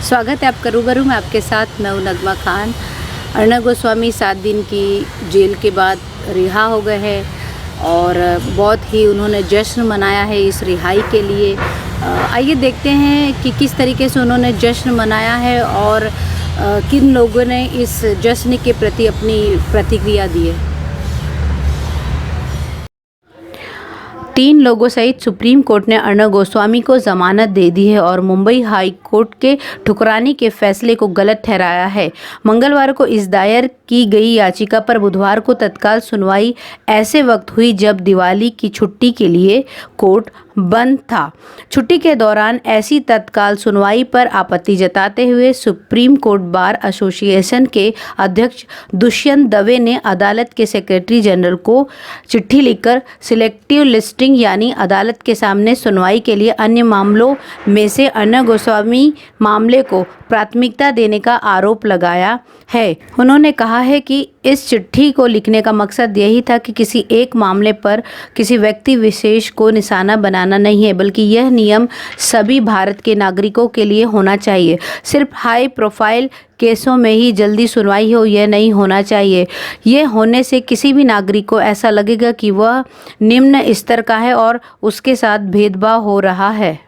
स्वागत है आपका रूबरू में आपके साथ। मैं हूं नगमा खान। अर्णब गोस्वामी 7 दिन की जेल के बाद रिहा हो गए हैं और बहुत ही उन्होंने जश्न मनाया है इस रिहाई के लिए। आइए देखते हैं कि किस तरीके से उन्होंने जश्न मनाया है और किन लोगों ने इस जश्न के प्रति अपनी प्रतिक्रिया दी है। 3 लोगों सहित सुप्रीम कोर्ट ने अर्णब गोस्वामी को जमानत दे दी है और मुंबई हाई कोर्ट के ठुकराने के फैसले को गलत ठहराया है। मंगलवार को इस दायर की गई याचिका पर बुधवार को तत्काल सुनवाई ऐसे वक्त हुई जब दिवाली की छुट्टी के लिए कोर्ट बंद था। छुट्टी के दौरान ऐसी तत्काल सुनवाई पर आपत्ति जताते हुए सुप्रीम कोर्ट बार एसोसिएशन के अध्यक्ष दुष्यंत दवे ने अदालत के सेक्रेटरी जनरल को चिट्ठी लिखकर सिलेक्टिव लिस्टिंग यानी अदालत के सामने सुनवाई के लिए अन्य मामलों में से अर्णब गोस्वामी मामले को प्राथमिकता देने का आरोप लगाया है। उन्होंने कहा है कि इस चिट्ठी को लिखने का मकसद यही था कि किसी एक मामले पर किसी व्यक्ति विशेष को निशाना बनाना नहीं है, बल्कि यह नियम सभी भारत के नागरिकों के लिए होना चाहिए। सिर्फ हाई प्रोफाइल केसों में ही जल्दी सुनवाई हो, यह नहीं होना चाहिए। यह होने से किसी भी नागरिक को ऐसा लगेगा कि वह निम्न स्तर का है और उसके साथ भेदभाव हो रहा है।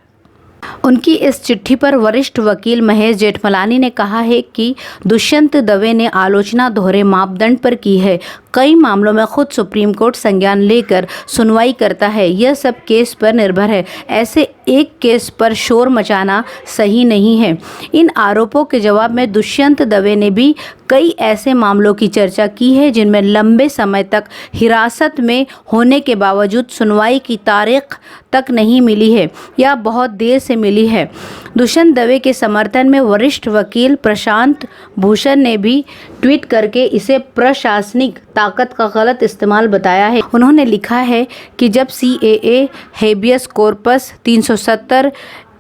उनकी इस चिट्ठी पर वरिष्ठ वकील महेश जेठमलानी ने कहा है कि दुष्यंत दवे ने आलोचना दोहरे मापदंड पर की है। कई मामलों में खुद सुप्रीम कोर्ट संज्ञान लेकर सुनवाई करता है। यह सब केस पर निर्भर है। ऐसे एक केस पर शोर मचाना सही नहीं है। इन आरोपों के जवाब में दुष्यंत दवे ने भी कई ऐसे मामलों की चर्चा की है जिनमें लंबे समय तक हिरासत में होने के बावजूद सुनवाई की तारीख तक नहीं मिली है या बहुत देर से मिली है। दुष्यंत दवे के समर्थन में वरिष्ठ वकील प्रशांत भूषण ने भी ट्वीट करके इसे प्रशासनिक ताकत का गलत इस्तेमाल बताया है। उन्होंने लिखा है कि जब CAA, habeas corpus 370,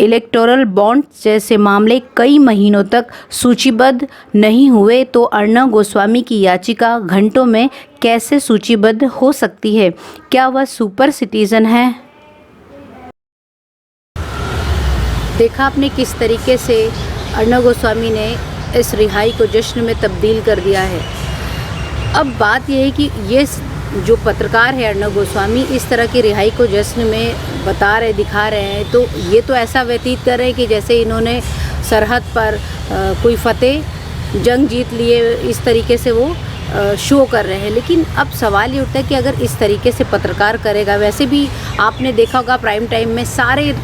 electoral bond जैसे मामले कई महीनों तक सूचीबद्ध नहीं हुए तो अर्णब गोस्वामी की याचिका घंटों में कैसे सूचीबद्ध हो सकती है? क्या वह सुपर सिटीजन है? देखा आपने किस तरीके से अर्णब गोस्वामी ने इस रिहाई को जश्न में तब्दील कर दिया है। अब बात यह है कि ये जो पत्रकार है अर्णब गोस्वामी इस तरह की रिहाई को जश्न में बता रहे, दिखा रहे हैं, तो ये तो ऐसा व्यतीत कर रहे हैं कि जैसे इन्होंने सरहद पर कोई फतेह जंग जीत लिए, इस तरीके से वो शो कर रहे हैं। लेकिन अब सवाल ये उठता है कि अगर इस तरीके से पत्रकार करेगा, वैसे भी आपने देखा होगा प्राइम टाइम में सारे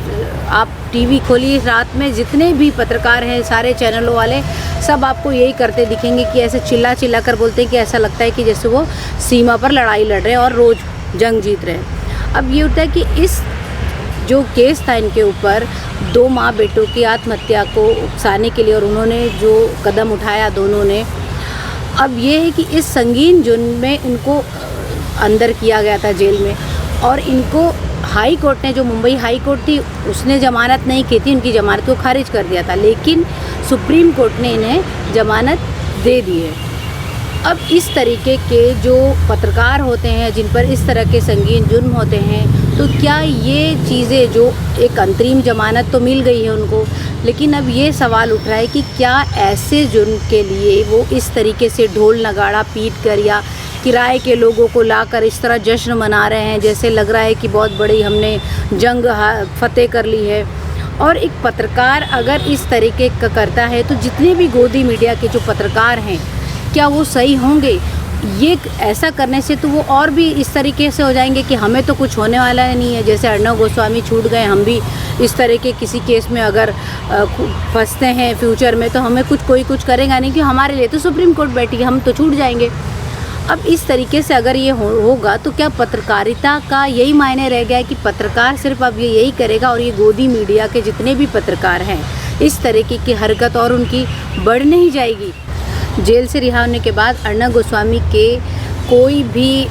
आप टीवी खोलिए रात में जितने भी पत्रकार हैं, सारे चैनलों वाले सब आपको यही करते दिखेंगे कि ऐसे चिल्ला चिल्ला कर बोलते हैं कि ऐसा लगता है कि जैसे वो सीमा पर लड़ाई लड़ रहे हैं और रोज़ जंग जीत रहे हैं। अब ये होता है कि इस जो केस था इनके ऊपर 2 माँ बेटों की आत्महत्या को उकसाने के लिए और उन्होंने जो कदम उठाया दोनों ने, अब ये है कि इस संगीन जुर्म में इनको अंदर किया गया था जेल में और इनको हाई कोर्ट ने, जो मुंबई हाई कोर्ट थी, उसने ज़मानत नहीं की थी, उनकी ज़मानत को खारिज कर दिया था, लेकिन सुप्रीम कोर्ट ने इन्हें ज़मानत दे दी है। अब इस तरीके के जो पत्रकार होते हैं जिन पर इस तरह के संगीन जुर्म होते हैं, तो क्या ये चीज़ें, जो एक अंतरिम ज़मानत तो मिल गई है उनको, लेकिन अब ये सवाल उठ रहा है कि क्या ऐसे जुर्म के लिए वो इस तरीके से ढोल नगाड़ा पीट कर या किराए के लोगों को लाकर इस तरह जश्न मना रहे हैं जैसे लग रहा है कि बहुत बड़ी हमने जंग फतेह कर ली है। और एक पत्रकार अगर इस तरीके का करता है तो जितने भी गोदी मीडिया के जो पत्रकार हैं, क्या वो सही होंगे? ये ऐसा करने से तो वो और भी इस तरीके से हो जाएंगे कि हमें तो कुछ होने वाला नहीं है। जैसे अर्णब गोस्वामी छूट गए, हम भी इस तरह के किसी केस में अगर फंसते हैं फ्यूचर में तो हमें कोई कुछ करेगा नहीं, कि हमारे लिए तो सुप्रीम कोर्ट बैठी है, हम तो छूट जाएंगे। अब इस तरीके से अगर ये होगा तो क्या पत्रकारिता का यही मायने रह गया है कि पत्रकार सिर्फ अब ये यही करेगा और ये गोदी मीडिया के जितने भी पत्रकार हैं इस तरीके की हरकत और उनकी बढ़ नहीं जाएगी? जेल से रिहा होने के बाद अर्णब गोस्वामी के कोई भी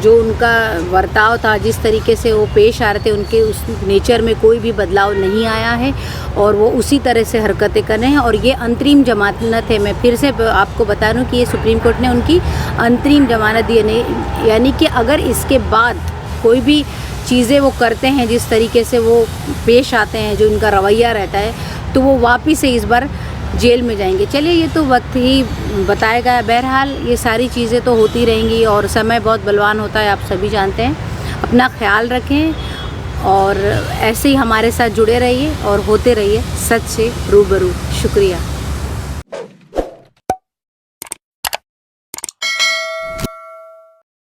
जो उनका बर्ताव था, जिस तरीके से वो पेश आ रहे थे, उनके उस नेचर में कोई भी बदलाव नहीं आया है और वो उसी तरह से हरकतें कर रहे हैं। और ये अंतरिम जमानत है। मैं फिर से आपको बता दूं कि ये सुप्रीम कोर्ट ने उनकी अंतरिम जमानत दी है, यानी कि अगर इसके बाद कोई भी चीज़ें वो करते हैं, जिस तरीके से वो पेश आते हैं, जो उनका रवैया रहता है, तो वो वापिस से इस बार जेल में जाएंगे। चलिए ये तो वक्त ही बताएगा। बहरहाल ये सारी चीज़ें तो होती रहेंगी और समय बहुत बलवान होता है, आप सभी जानते हैं। अपना ख्याल रखें और ऐसे ही हमारे साथ जुड़े रहिए और होते रहिए सच से रूबरू। शुक्रिया।